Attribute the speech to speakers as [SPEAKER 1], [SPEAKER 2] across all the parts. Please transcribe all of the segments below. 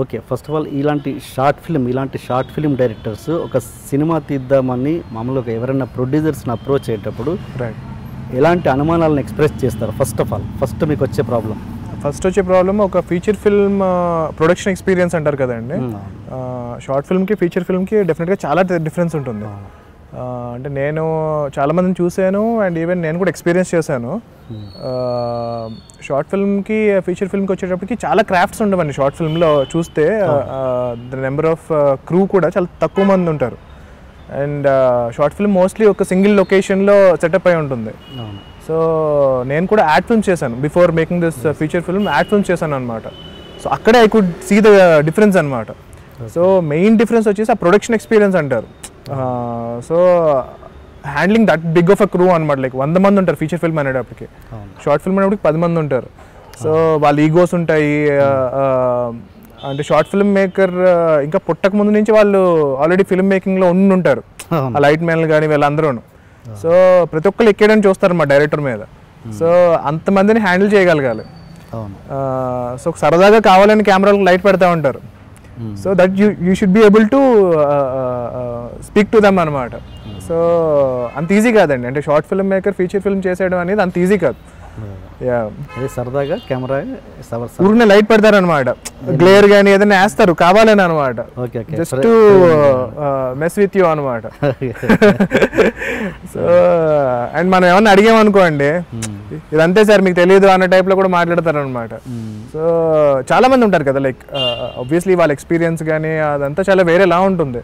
[SPEAKER 1] Okay, first of all ఇలాంటి short film directors ఒక cinema తీద్దామని మామూలుగా ఎవరైనా ప్రొడ్యూసర్స్ని అప్రోచ్ అయ్యేటప్పుడు ఎలాంటి అనుమానాలను ఎక్స్ప్రెస్ చేస్తారు? ఫస్ట్ మీకు వచ్చే ప్రాబ్లం
[SPEAKER 2] ఒక ఫీచర్ ఫిల్మ్ ప్రొడక్షన్ ఎక్స్పీరియన్స్ అంటారు కదండి. షార్ట్ ఫిల్మ్కి ఫీచర్ ఫిల్మ్కి డెఫినెట్గా చాలా డిఫరెన్స్ ఉంటుంది. అంటే నేను చాలామందిని చూశాను అండ్ ఈవెన్ నేను కూడా ఎక్స్పీరియన్స్ చేశాను. షార్ట్ ఫిల్మ్కి ఫీచర్ ఫిల్మ్కి వచ్చేటప్పటికి చాలా క్రాఫ్ట్స్ ఉండవండి. షార్ట్ ఫిల్మ్లో చూస్తే ద నెంబర్ ఆఫ్ క్రూ కూడా చాలా తక్కువ మంది ఉంటారు. అండ్ షార్ట్ ఫిల్మ్ మోస్ట్లీ ఒక సింగిల్ లొకేషన్లో సెటప్ అయి ఉంటుంది. సో నేను కూడా యాడ్ ఫిల్మ్స్ చేశాను before making this feature film. Ad films చేశాను అనమాట. సో అక్కడే I could see the difference అనమాట. సో మెయిన్ డిఫరెన్స్ వచ్చేసి ఆ ప్రొడక్షన్ ఎక్స్పీరియన్స్ అంటారు. So handling that big of a crew అనమాట. లైక్ 100 మంది ఉంటారు ఫీచర్ ఫిల్మ్ అనేటప్పటికి. షార్ట్ ఫిల్మ్ అనేప్పటికి 10 మంది ఉంటారు. సో వాళ్ళ ఈగోస్ ఉంటాయి. అంటే షార్ట్ ఫిల్మ్ మేకర్ ఇంకా పుట్టక ముందు నుంచి వాళ్ళు ఆల్రెడీ ఫిల్మ్ మేకింగ్లో ఉంటారు. ఆ లైట్ మ్యాన్లు కానీ వీళ్ళందరూ. సో ప్రతి ఒక్కరు ఎక్కేయడానికి చూస్తారు మా డైరెక్టర్ మీద. సో అంతమందిని హ్యాండిల్ చేయగలగాలి. సో సరదాగా కావాలని కెమెరాలకు లైట్ పెడతా ఉంటారు. So that you should be able to speak to them అనమాట. సో అంత ఈజీ కాదండి. అంటే short film maker feature film చేసేయడం అనేది అంత ఈజీ కాదు.
[SPEAKER 1] సరదాగా కెమెరా
[SPEAKER 2] ఊరినే లైట్ పెడతారనమాట. గ్లేర్ కానీ ఏదైనా వేస్తారు కావాలని అనమాట. జస్ట్ మెస్ విత్ యూ అనమాట. సో అండ్ మనం ఏమన్నా అడిగామనుకోండి, ఇదంతే సార్ మీకు తెలియదు అన్న టైప్లో కూడా మాట్లాడతారు అనమాట. సో చాలా మంది ఉంటారు కదా, లైక్ ఆబ్వియస్లీ వాళ్ళ ఎక్స్పీరియన్స్ కానీ అదంతా చాలా వేరేలా ఉంటుంది.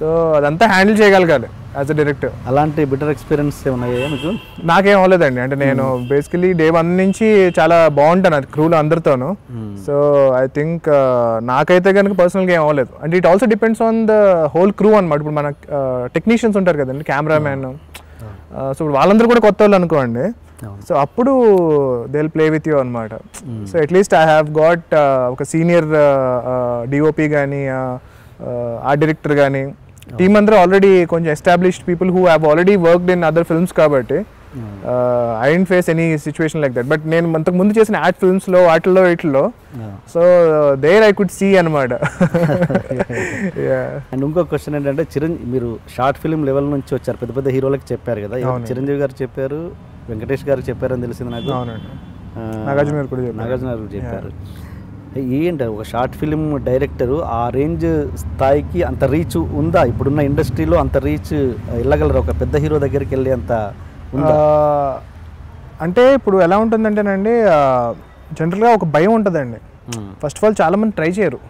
[SPEAKER 2] సో అదంతా హ్యాండిల్ చేయగలగాలి యాజ్ అ డైరెక్టర్.
[SPEAKER 1] అలాంటి బెటర్ ఎక్స్పీరియన్స్ ఉన్నాయా మీకు?
[SPEAKER 2] నాకేం అవ్వలేదండి. అంటే నేను బేసికలీ డే 1 నుంచి చాలా బాగుంటాను అది క్రూలో అందరితోనూ. సో ఐ థింక్ నాకైతే కనుక పర్సనల్గా ఏం అవ్వలేదు. అంటే it also depends on the whole crew అనమాట. ఇప్పుడు మన టెక్నీషియన్స్ ఉంటారు కదండి, కెమెరామ్యాన్. సో ఇప్పుడు వాళ్ళందరూ కూడా కొత్త వాళ్ళు అనుకోండి. సో అప్పుడు they will play with you అనమాట. So at least I have got ఒక సీనియర్ డిఓపి కానీ ఆర్ట్ డైరెక్టర్ కానీ టీమ్ అందరూ ఆల్రెడీ కొంచెం established people who have already worked in other films కాబట్టి I don't face any situation like that. But నేను అంతకు ముందు చేసిన యాడ్ ఫిల్మ్స్లో వాటిల్లో so there I could see అనమాట.
[SPEAKER 1] అండ్ ఇంకో క్వశ్చన్ ఏంటంటే, మీరు షార్ట్ ఫిల్మ్ లెవెల్ నుంచి వచ్చారు, పెద్ద పెద్ద హీరోలకి చెప్పారు కదా. చిరంజీవి గారు చెప్పారు, వెంకటేష్ గారికి చెప్పారని తెలిసింది నాకు.
[SPEAKER 2] నాగార్జున గారు
[SPEAKER 1] కూడా చెప్పారు. ఏంటి ఒక షార్ట్ ఫిల్మ్ డైరెక్టరు ఆ రేంజ్ స్థాయికి అంత రీచ్ ఉందా? ఇప్పుడున్న ఇండస్ట్రీలో అంత రీచ్ వెళ్ళగలరు ఒక పెద్ద హీరో దగ్గరికి వెళ్ళి అంత ఉందా?
[SPEAKER 2] అంటే ఇప్పుడు ఎలా ఉంటుందంటేనండి, జనరల్గా ఒక భయం ఉంటుందండి. ఫస్ట్ ఆఫ్ ఆల్ చాలామంది ట్రై చేయరు.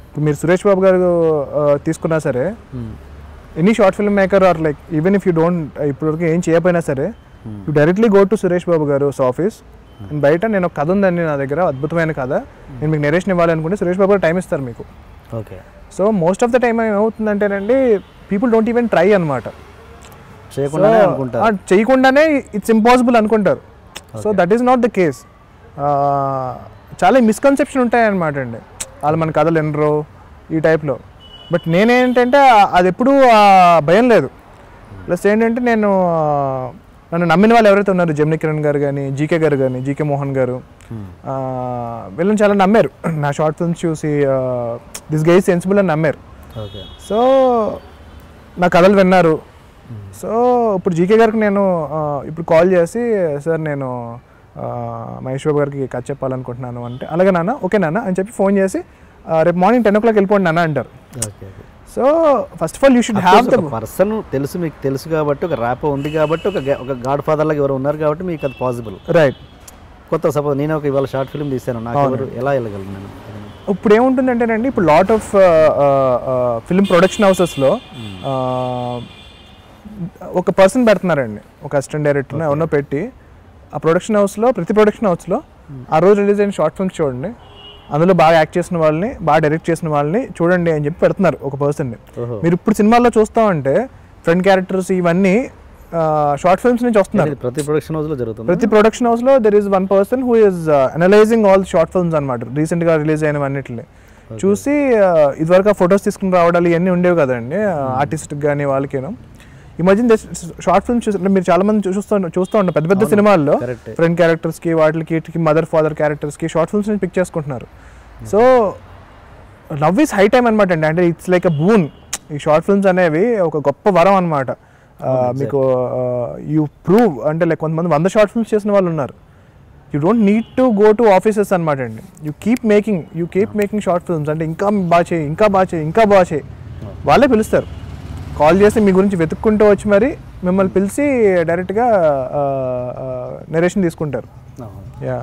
[SPEAKER 2] ఇప్పుడు మీరు సురేష్ బాబు గారు తీసుకున్నా సరే, any short film maker or like even if you don't ఇప్పటివరకు ఏం చేయకపోయినా సరే, you directly go to Suresh Babu గారు ఆఫీస్. అండ్ బయట నేను ఒక కథ ఉందండి నా దగ్గర, అద్భుతమైన కథ, నేను మీకు నెరేషన్ ఇవ్వాలనుకుంటే సురేష్ బాబు గారు టైం ఇస్తారు మీకు.
[SPEAKER 1] Okay.
[SPEAKER 2] So most of the time ఏమవుతుందంటేనండి, పీపుల్ డోంట్ ఈవెన్ ట్రై అనమాట. చేయకుండానే ఇట్స్ ఇంపాసిబుల్ అనుకుంటారు. So that is not the case. చాలా మిస్కన్సెప్షన్ ఉంటాయన్నమాట అండి. వాళ్ళు మన కథలు వినరు ఈ టైప్లో. బట్ నేనేంటంటే అది ఎప్పుడూ భయం లేదు. ప్లస్ ఏంటంటే నన్ను నమ్మిన వాళ్ళు ఎవరైతే ఉన్నారో, జమినీ కిరణ్ గారు కానీ, జీకే గారు కానీ, జీకే మోహన్ గారు, వీళ్ళని చాలా నమ్మారు. నా షార్ట్ ఫిల్మ్స్ చూసి దిస్ గై సెన్సిబుల్ అని నమ్మారు. సో నా కథలు విన్నారు. సో ఇప్పుడు జీకే గారికి నేను ఇప్పుడు కాల్ చేసి, సార్ నేను మహేష్ బాబు గారికి కథ చెప్పాలనుకుంటున్నాను అంటే, అలాగే నాన్న, ఓకే నాన్న అని చెప్పి ఫోన్ చేసి రేపు మార్నింగ్ 10 o'clock వెళ్ళిపోండి నాన్న అంటారు. So first of all you should have the
[SPEAKER 1] person తెలుసు, మీకు తెలుసు కాబట్టి, ఒక ర్యాప్ ఉంది కాబట్టి, ఒక గాడ్ ఫాదర్ లాగా ఎవరు ఉన్నారు కాబట్టి మీకు అది పాసిబుల్.
[SPEAKER 2] రైట్.
[SPEAKER 1] కొత్త సపోజ్ నేను ఒక ఇవాళ షార్ట్ ఫిల్మ్ తీశాను, నాకు ఎవరు ఎలా వెళ్ళగలను నేను?
[SPEAKER 2] ఇప్పుడు ఏముంటుందంటేనండి, ఇప్పుడు లాట్ ఆఫ్ ఫిల్మ్ ప్రొడక్షన్ హౌసెస్లో ఒక పర్సన్ పెడుతున్నారండి, ఒక అసిస్టెంట్ డైరెక్టర్ని ఎవరినో పెట్టి ఆ ప్రొడక్షన్ హౌస్లో, ప్రతి ప్రొడక్షన్ హౌస్లో ఆ రోజు రిలీజ్ అయిన షార్ట్ ఫిల్మ్స్ చూడండి, అందులో బాగా యాక్ట్ చేసిన వాళ్ళని, బాగా డైరెక్ట్ చేసిన వాళ్ళని చూడండి అని చెప్పి పెడుతున్నారు ఒక పర్సన్ని. మీరు ఇప్పుడు సినిమాల్లో చూస్తామంటే ఫ్రంట్ క్యారెక్టర్స్ ఇవన్నీ షార్ట్ ఫిల్మ్స్ నుంచి వస్తున్నారు.
[SPEAKER 1] ప్రతి ప్రొడక్షన్ హౌస్లో జరుగుతుంది.
[SPEAKER 2] ప్రతి ప్రొడక్షన్ హౌస్లో there is one person who is analysing all short films అనమాట. రీసెంట్గా రిలీజ్ అయినవన్నిటిని చూసి ఇదివరకు ఆ ఫొటోస్ తీసుకుని రావడాలు ఇవన్నీ ఉండేవి కదండి ఆర్టిస్ట్కి కానీ వాళ్ళకేనో. ఈ మధ్యన షార్ట్ ఫిల్మ్స్ చూసి మీరు చాలా మంది చూస్తూ ఉంటారు పెద్ద పెద్ద సినిమాల్లో ఫ్రంట్ క్యారెక్టర్స్కి, వాటికి మదర్ ఫాదర్ క్యారెక్టర్స్కి షార్ట్ ఫిల్మ్స్ నుంచి పిక్ చేసుకుంటున్నారు. So love is high time అనమాట అండి. అంటే ఇట్స్ లైక్ అ బూన్. ఈ షార్ట్ ఫిల్మ్స్ అనేవి ఒక గొప్ప వరం అనమాట. మీకు యూ ప్రూవ్ అంటే లైక్ కొంతమంది 100 షార్ట్ ఫిల్మ్స్ చేసిన వాళ్ళు ఉన్నారు. You don't need to go to offices అనమాట అండి. You keep making short films. అంటే ఇంకా బాగా చేయి వాళ్ళే పిలుస్తారు. కాల్ చేసి మీ గురించి వెతుక్కుంటూ వచ్చి మరి మిమ్మల్ని పిలిచి డైరెక్ట్గా నరేషన్ తీసుకుంటారు. యా.